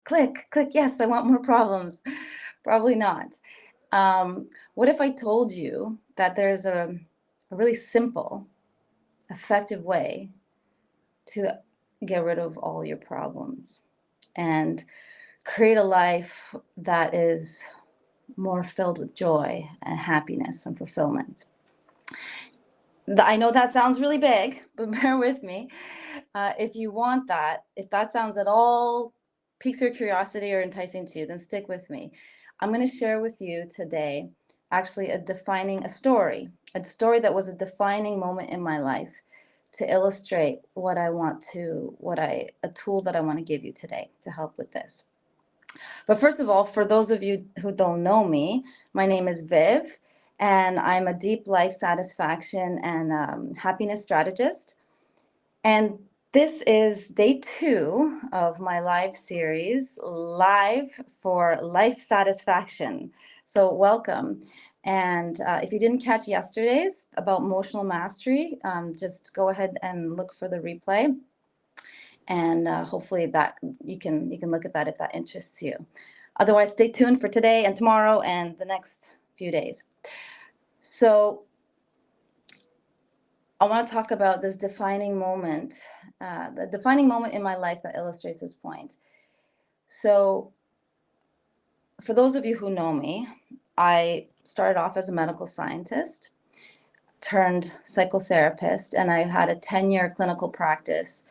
Click, click. Yes, I want more problems. Probably not. What if I told you that there's a really simple, effective way to get rid of all your problems and create a life that is more filled with joy and happiness and fulfillment? I know that sounds really big, but bear with me. If you want that, if that sounds at all piques your curiosity or enticing to you, then stick with me. I'm going to share with you today actually a story that was a defining moment in my life to illustrate a tool that I want to give you today to help with this. But first of all, for those of you who don't know me, my name is Viv, and I'm a deep life satisfaction and happiness strategist. And this is day 2 of my live series, Live for Life Satisfaction. So, welcome. And if you didn't catch yesterday's about emotional mastery, just go ahead and look for the replay. And hopefully that you can look at that if that interests you. Otherwise, stay tuned for today and tomorrow and the next few days. So I want to talk about this defining moment, the defining moment in my life that illustrates this point. So for those of you who know me, I started off as a medical scientist, turned psychotherapist, and I had a 10-year clinical practice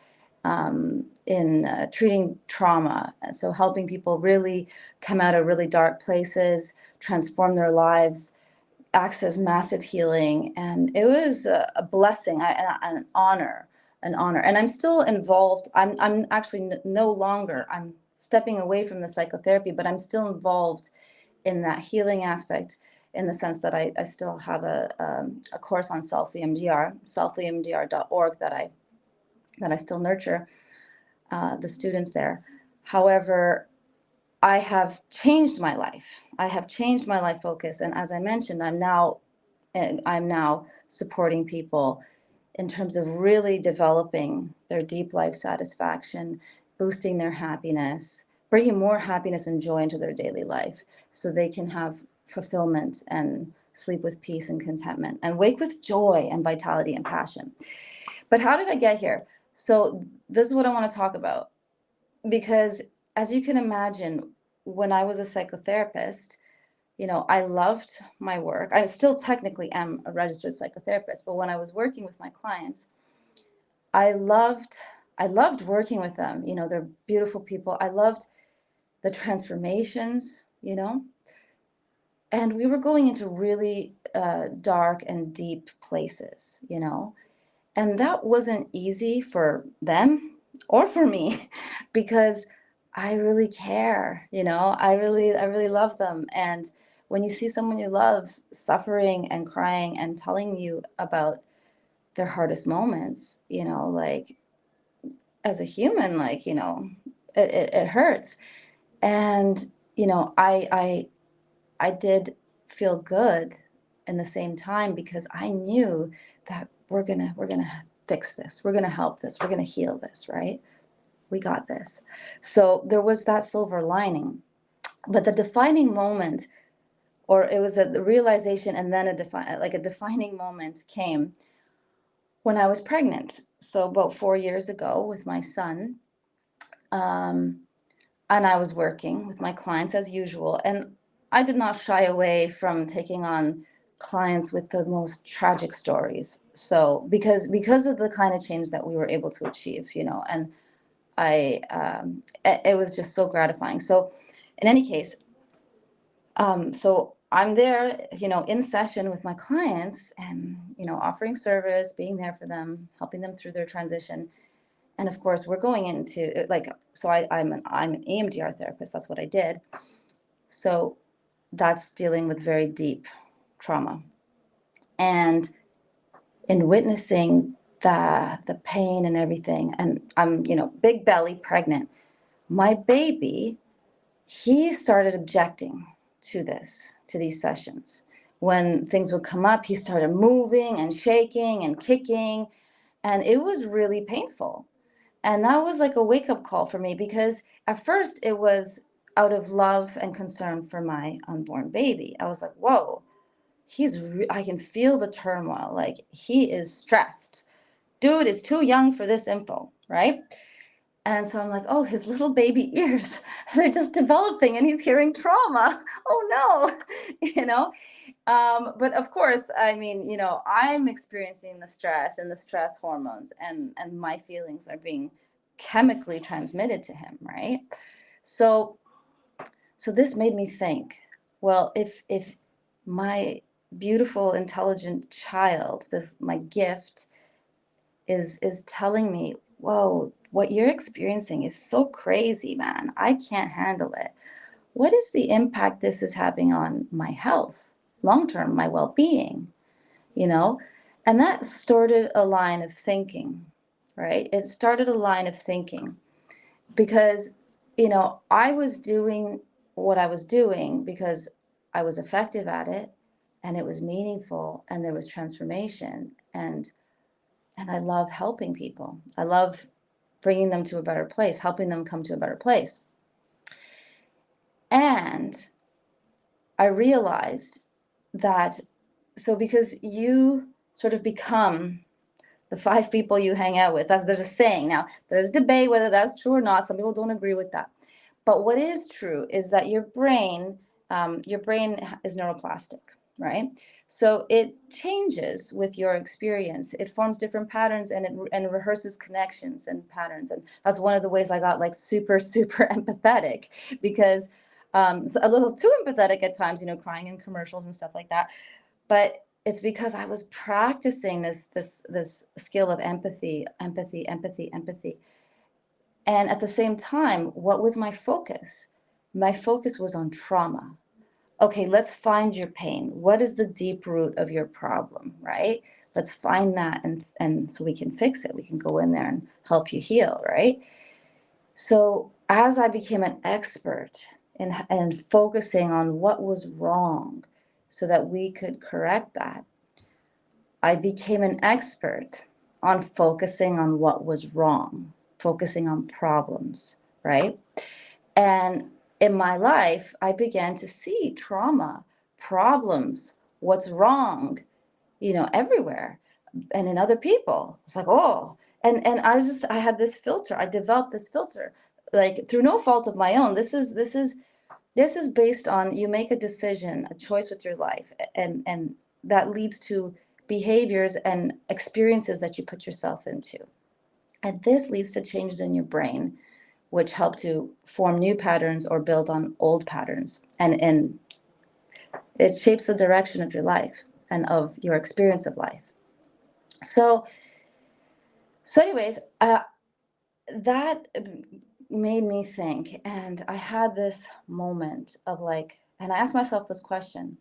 in treating trauma. So helping people really come out of really dark places, transform their lives, access massive healing. And it was a blessing, an honor, And I'm still involved. I'm actually no longer, I'm stepping away from the psychotherapy, but I'm still involved in that healing aspect, in the sense that I still have a course on self-EMDR, selfemdr.org, that I still nurture the students there. However, I have changed my life. I have changed my life focus, and as I mentioned, I'm now supporting people in terms of really developing their deep life satisfaction, boosting their happiness, bringing more happiness and joy into their daily life, so they can have fulfillment and sleep with peace and contentment and wake with joy and vitality and passion. But how did I get here? So this is what I want to talk about, because as you can imagine, when I was a psychotherapist, I loved my work. I still technically am a registered psychotherapist, but when I was working with my clients, I loved I loved working with them. They're beautiful people. I loved the transformations, and we were going into really dark and deep places, and that wasn't easy for them or for me because I really care, I really love them. And when you see someone you love suffering and crying and telling you about their hardest moments, like, as a human, like, it hurts. And I did feel good in the same time, because I knew that we're gonna fix this, we're gonna help this, we're gonna heal this, right? We got this. So there was that silver lining. But the defining moment, or it was the realization, and then a defining moment came when I was pregnant. So about 4 years ago, with my son, um, and I was working with my clients as usual. And I did not shy away from taking on clients with the most tragic stories. So because of the kind of change that we were able to achieve, and it was just so gratifying. So in any case, so I'm there, in session with my clients, and offering service, being there for them, helping them through their transition. And of course, we're going into, like, so I'm an EMDR therapist. That's what I did. So that's dealing with very deep trauma. And in witnessing the pain and everything, and I'm, big belly pregnant, my baby, he started objecting to these sessions. When things would come up, he started moving and shaking and kicking, and it was really painful. And that was like a wake up call for me, because at first it was out of love and concern for my unborn baby. I was like, whoa, I can feel the turmoil. Like, he is stressed. Dude is too young for this info, right? And so I'm like, oh, his little baby ears, they're just developing and he's hearing trauma. Oh no, But of course, I mean, I'm experiencing the stress and the stress hormones, and my feelings are being chemically transmitted to him, right? So this made me think, well, if my beautiful, intelligent child, this my gift, is telling me, whoa, what you're experiencing is so crazy, man. I can't handle it. What is the impact this is having on my health, long term, my well-being, you know? And that started a line of thinking, right? It started a line of thinking because, I was doing what I was doing because I was effective at it, and it was meaningful, and there was transformation, and I love helping people. I love bringing them to a better place, helping them come to a better place. And I realized that, so because you sort of become the 5 people you hang out with, there's a saying. Now, there's debate whether that's true or not. Some people don't agree with that. But what is true is that your brain is neuroplastic, right? So it changes with your experience. It forms different patterns, and it rehearses connections and patterns. And that's one of the ways I got like super, super empathetic, because so a little too empathetic at times, crying in commercials and stuff like that. But it's because I was practicing this skill of empathy. And at the same time, what was my focus? My focus was on trauma. Okay, let's find your pain. What is the deep root of your problem, right? Let's find that, and so we can fix it. We can go in there and help you heal, right? So as I became an expert in focusing on what was wrong so that we could correct that, I became an expert on focusing on what was wrong, focusing on problems, right? And in my life, I began to see trauma, problems, what's wrong, everywhere, and in other people. It's like, oh, and I had this filter. I developed this filter, like through no fault of my own. This is based on, you make a decision, a choice with your life, and that leads to behaviors and experiences that you put yourself into. And this leads to changes in your brain, which help to form new patterns or build on old patterns. And it shapes the direction of your life and of your experience of life. So anyways, that made me think, and I had this moment of like, and I asked myself this question: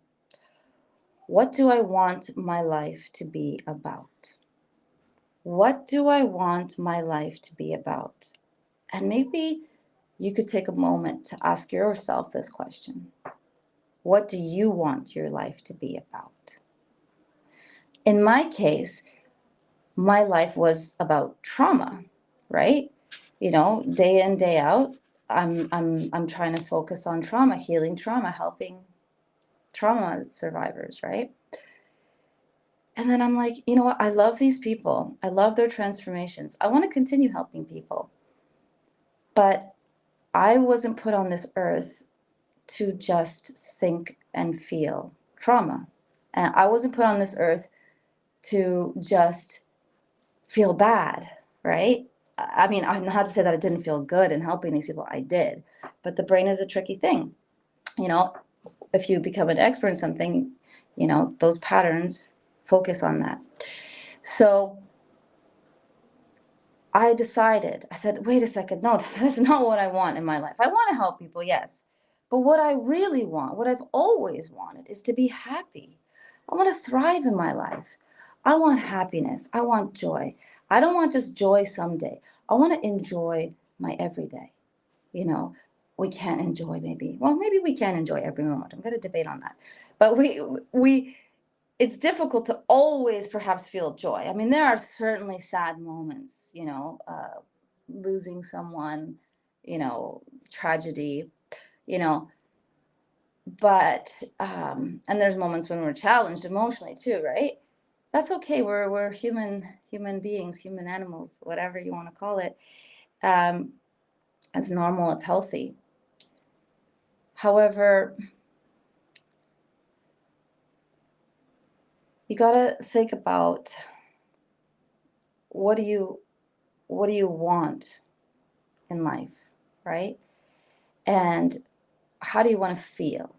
what do I want my life to be about? What do I want my life to be about? And maybe you could take a moment to ask yourself this question: what do you want your life to be about? In my case, my life was about trauma, right? Day in, day out, I'm trying to focus on trauma, healing trauma, helping trauma survivors, right? And then I'm like, you know what? I love these people. I love their transformations. I want to continue helping people. But I wasn't put on this earth to just think and feel trauma. And I wasn't put on this earth to just feel bad, right? I mean, I'm not to say that I didn't feel good in helping these people. I did. But the brain is a tricky thing. If you become an expert in something, those patterns focus on that. So I said, wait a second, no, that's not what I want in my life. I want to help people, yes. But what I really want, what I've always wanted, is to be happy. I want to thrive in my life. I want happiness. I want joy. I don't want just joy someday. I want to enjoy my everyday. We can't enjoy maybe we can enjoy every moment. I'm going to debate on that. But it's difficult to always perhaps feel joy. I mean, there are certainly sad moments, losing someone, tragedy, you know, but and there's moments when we're challenged emotionally too, right? That's okay. We're human beings, human animals, whatever you want to call it. It's normal, it's healthy. However, you got to think about what do you want in life, right? And how do you want to feel,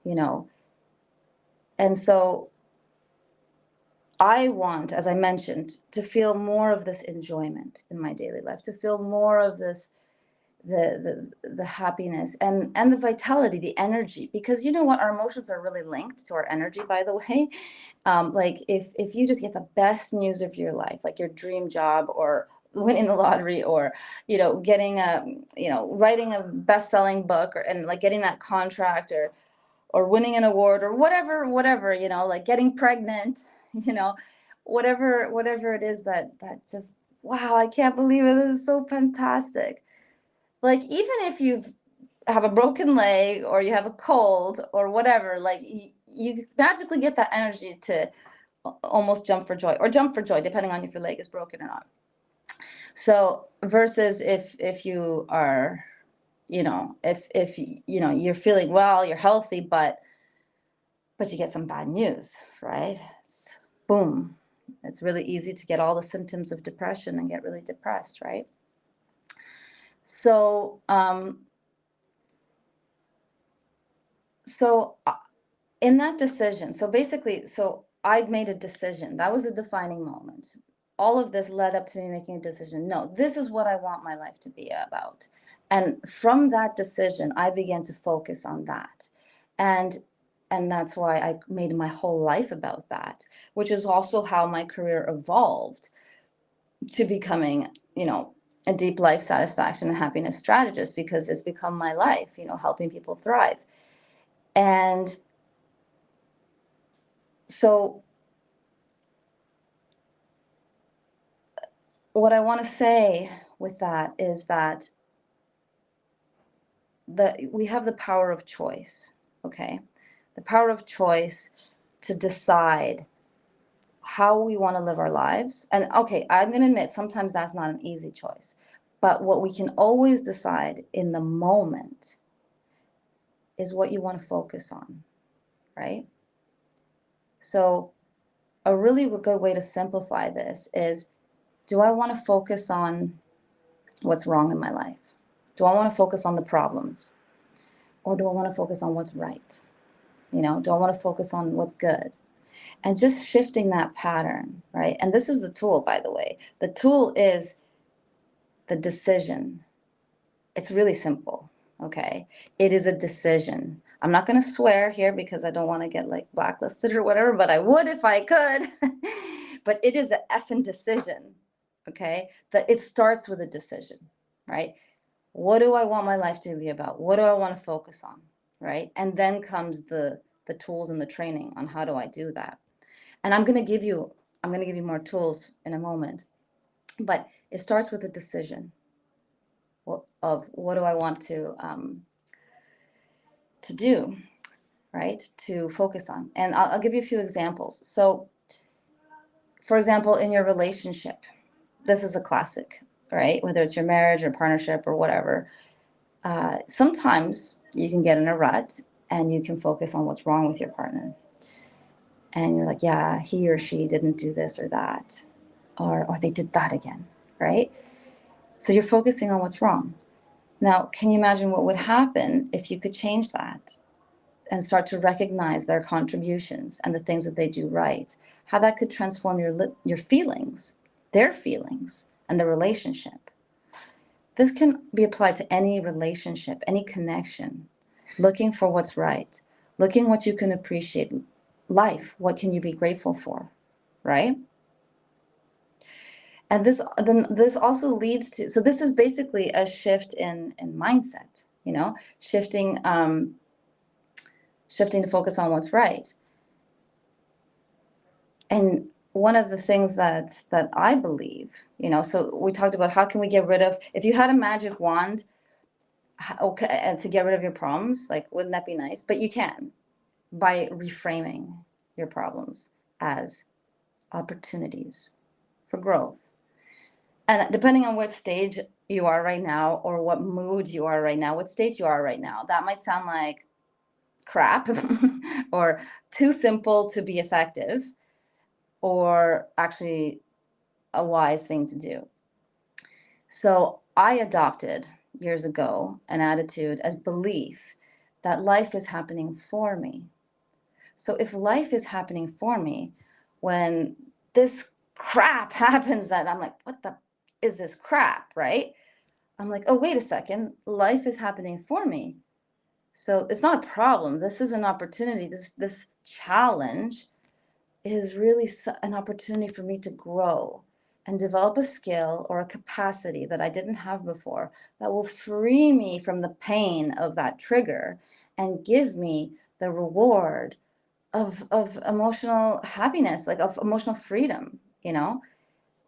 you know? And so I want, as I mentioned, to feel more of this enjoyment in my daily life, to feel more of this, the happiness and the vitality, the energy, because you know what, our emotions are really linked to our energy, by the way. Like if you just get the best news of your life, like your dream job or winning the lottery, or getting a writing a best-selling book, and like getting that contract, or winning an award, or whatever, like getting pregnant, you know, whatever it is that just, wow, I can't believe it, this is so fantastic. Like, even if you have a broken leg or you have a cold or whatever, like you magically get that energy to almost jump for joy, or jump for joy, depending on if your leg is broken or not. So versus if you are, if you're feeling well, you're healthy, but you get some bad news, right? Boom. It's really easy to get all the symptoms of depression and get really depressed, right? So, in that decision, so basically, I'd made a decision. That was the defining moment. All of this led up to me making a decision. No, this is what I want my life to be about. And from that decision, I began to focus on that. And that's why I made my whole life about that, which is also how my career evolved to becoming, a deep life satisfaction and happiness strategist, because it's become my life, helping people thrive. And so what I want to say with that is that we have the power of choice, okay? The power of choice to decide how we want to live our lives. And okay, I'm going to admit sometimes that's not an easy choice. But what we can always decide in the moment is what you want to focus on, right? So a really good way to simplify this is, do I want to focus on what's wrong in my life? Do I want to focus on the problems? Or do I want to focus on what's right? Do I want to focus on what's good? And just shifting that pattern, right? And this is the tool, by the way. The tool is the decision. It's really simple, okay? It is a decision. I'm not going to swear here because I don't want to get like blacklisted or whatever, but I would if I could. But it is an effing decision, okay? That it starts with a decision, right? What do I want my life to be about? What do I want to focus on, right? And then comes the tools and the training on how do I do that. And I'm going to give you more tools in a moment, but it starts with a decision of what do I want to do, right? To focus on. And I'll give you a few examples. So, for example, in your relationship, this is a classic, right? Whether it's your marriage or partnership or whatever, sometimes you can get in a rut and you can focus on what's wrong with your partner. And you're like, yeah, he or she didn't do this or that, or they did that again, right? So you're focusing on what's wrong. Now, can you imagine what would happen if you could change that and start to recognize their contributions and the things that they do right? How that could transform your feelings, their feelings, and the relationship. This can be applied to any relationship, any connection. Looking for what's right, looking what you can appreciate. Life, what can you be grateful for, right? And this also leads to, so this is basically a shift in mindset, shifting to focus on what's right. And one of the things that I believe, so we talked about how can we get rid of, if you had a magic wand, okay, and to get rid of your problems, like, wouldn't that be nice? But you can, by reframing your problems as opportunities for growth. And depending on what stage you are right now, or what mood you are right now, what stage you are right now, that might sound like crap or too simple to be effective, or actually a wise thing to do. So I adopted years ago an attitude, a belief that life is happening for me. So if life is happening for me, when this crap happens, that I'm like, what the is this crap, right? I'm like, oh, wait a second, life is happening for me. So it's not a problem. This is an opportunity. This challenge is really an opportunity for me to grow and develop a skill or a capacity that I didn't have before, that will free me from the pain of that trigger and give me the reward of emotional happiness, like of emotional freedom,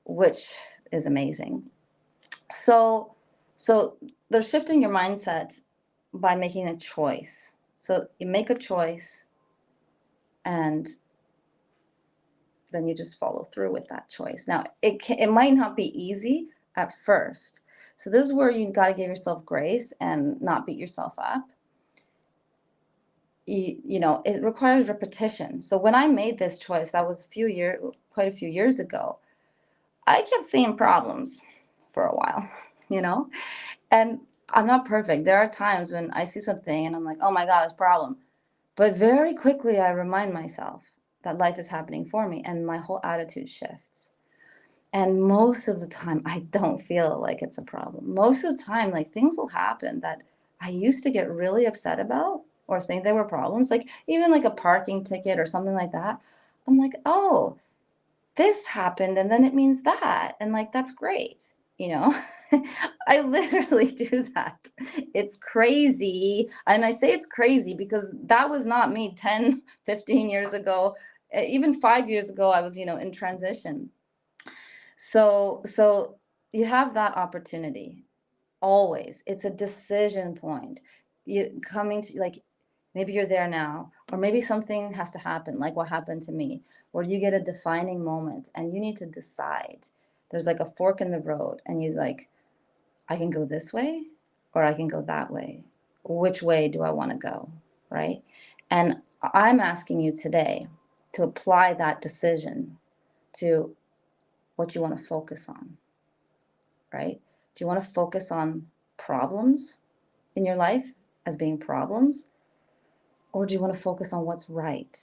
which is amazing. So they're shifting your mindset by making a choice. So you make a choice, and then you just follow through with that choice. Now, it might not be easy at first. So this is where you got to give yourself grace and not beat yourself up. It requires repetition. So when I made this choice, that was quite a few years ago, I kept seeing problems for a while, and I'm not perfect. There are times when I see something and I'm like, oh my God, it's a problem. But very quickly, I remind myself that life is happening for me, and my whole attitude shifts. And most of the time, I don't feel like it's a problem. Most of the time, like, things will happen that I used to get really upset about or think they were problems, like even like a parking ticket or something like that. I'm like, oh, this happened, and then it means that. And like, that's great. I literally do that. It's crazy. And I say it's crazy because that was not me 10, 15 years ago. Even 5 years ago, I was, in transition. So you have that opportunity always. It's a decision point. You coming to, like, maybe you're there now, or maybe something has to happen, like what happened to me, where you get a defining moment and you need to decide. There's like a fork in the road, and you like, I can go this way or I can go that way. Which way do I want to go? Right? And I'm asking you today to apply that decision to what you want to focus on, right? Do you want to focus on problems in your life as being problems? Or do you want to focus on what's right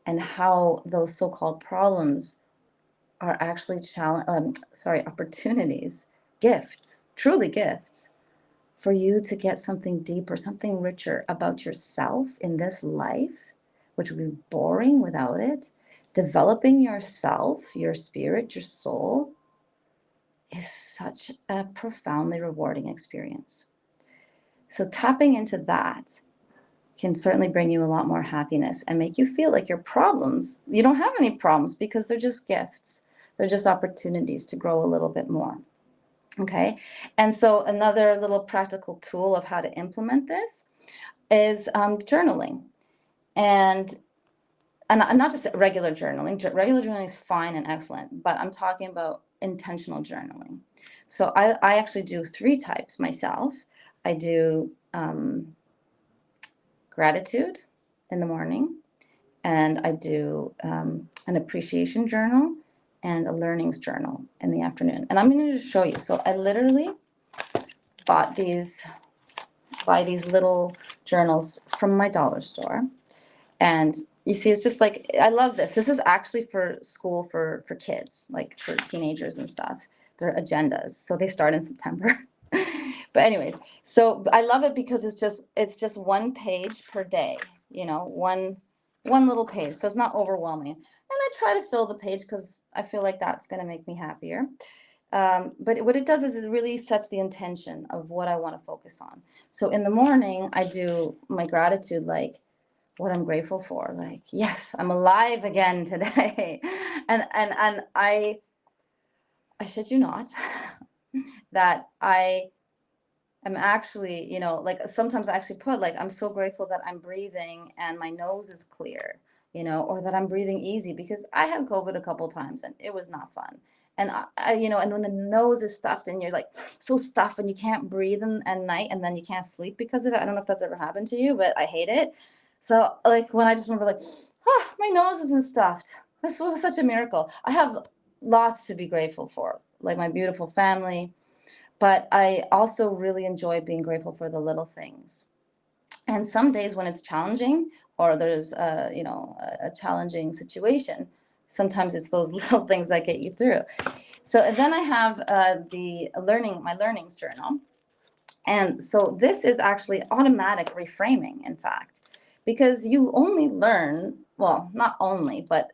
and how those so-called problems are actually opportunities, gifts, truly gifts, for you to get something deeper, something richer about yourself in this life, which would be boring without it. Developing yourself, your spirit, your soul is such a profoundly rewarding experience. So tapping into that can certainly bring you a lot more happiness and make you feel like your problems, you don't have any problems, because they're just gifts. They're just opportunities to grow a little bit more. Okay. And so another little practical tool of how to implement this is journaling. And not just regular journaling. Regular journaling is fine and excellent, but I'm talking about intentional journaling. So I actually do 3 types myself. I do gratitude in the morning, and I do an appreciation journal and a learnings journal in the afternoon. And I'm going to just show you. So I literally bought these little journals from my dollar store. And you see, it's just like, I love this. This is actually for school for kids, like for teenagers and stuff. They're agendas. So they start in September. But anyways, so I love it because it's just 1 page per day, one little page. So it's not overwhelming. And I try to fill the page because I feel like that's going to make me happier. But what it does is it really sets the intention of what I want to focus on. So in the morning, I do my gratitude, like, what I'm grateful for. Like, yes, I'm alive again today. And I shit you not, that I am actually, like sometimes I actually put like, I'm so grateful that I'm breathing and my nose is clear, or that I'm breathing easy, because I had COVID a couple times and it was not fun. And and when the nose is stuffed and you're like so stuffed and you can't breathe at night and then you can't sleep because of it. I don't know if that's ever happened to you, but I hate it. So like when I just remember like, oh, my nose isn't stuffed. This was such a miracle. I have lots to be grateful for, like my beautiful family, but I also really enjoy being grateful for the little things. And some days when it's challenging, or there's a challenging situation, sometimes it's those little things that get you through. So and then I have my learnings journal. And so this is actually automatic reframing, in fact, because you only learn, well, not only, but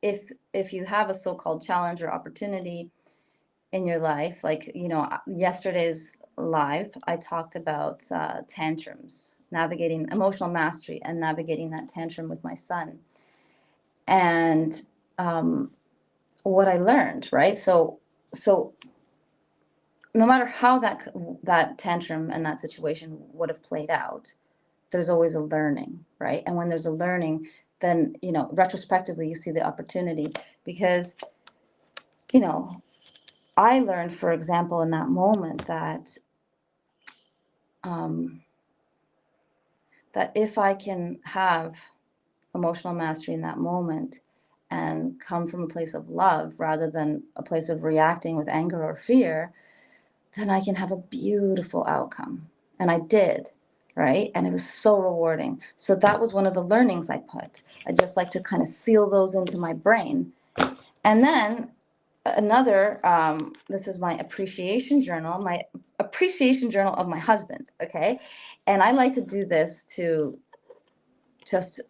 if you have a so-called challenge or opportunity in your life, like, yesterday's live, I talked about tantrums, navigating emotional mastery and navigating that tantrum with my son. And um, what I learned, right? So no matter how that tantrum and that situation would have played out, there's always a learning, right? And when there's a learning, then retrospectively you see the opportunity, because you know I learned, for example, in that moment um, that if I can have emotional mastery in that moment and come from a place of love rather than a place of reacting with anger or fear, then I can have a beautiful outcome. And I did, right? And it was so rewarding. So that was one of the learnings I put. I just like to kind of seal those into my brain. And then another, this is my appreciation journal of my husband, okay? And I like to do this to just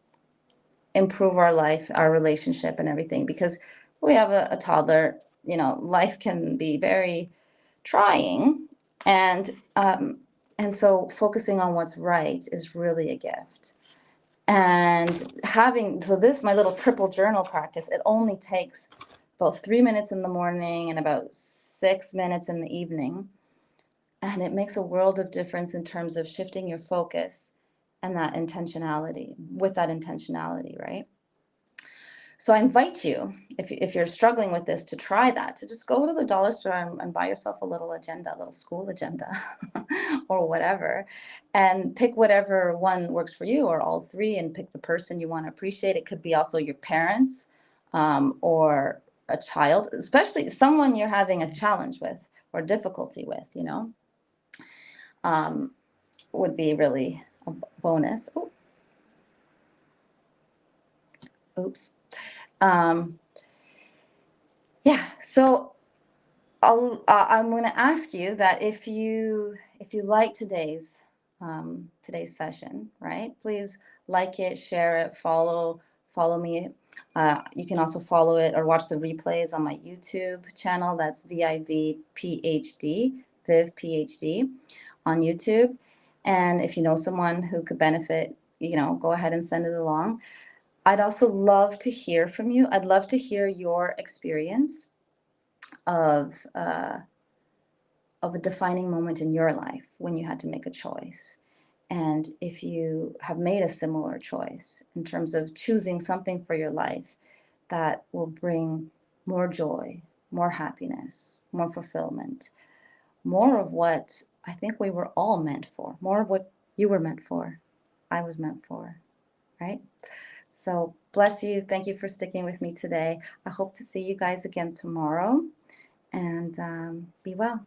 improve our life, our relationship and everything, because we have a toddler. Life can be very trying, and so focusing on what's right is really a gift. And this my little triple journal practice, it only takes about 3 minutes in the morning and about 6 minutes in the evening, and it makes a world of difference in terms of shifting your focus and that intentionality, right? So I invite you, if you're struggling with this, to try that, to just go to the dollar store and buy yourself a little agenda, a little school agenda, or whatever, and pick whatever one works for you, or all three, and pick the person you want to appreciate. It could be also your parents, or a child, especially someone you're having a challenge with or difficulty with, um, would be really a bonus. Oops. Um, yeah. So I'm going to ask you that if you like today's session, right? Please like it, share it, follow me. You can also follow it or watch the replays on my YouTube channel. That's Viv PhD on YouTube. And if you know someone who could benefit, go ahead and send it along. I'd also love to hear from you. I'd love to hear your experience of a defining moment in your life when you had to make a choice. And if you have made a similar choice in terms of choosing something for your life that will bring more joy, more happiness, more fulfillment, more of what I think we were all meant for, more of what you were meant for, I was meant for, right? So bless you. Thank you for sticking with me today. I hope to see you guys again tomorrow, and be well.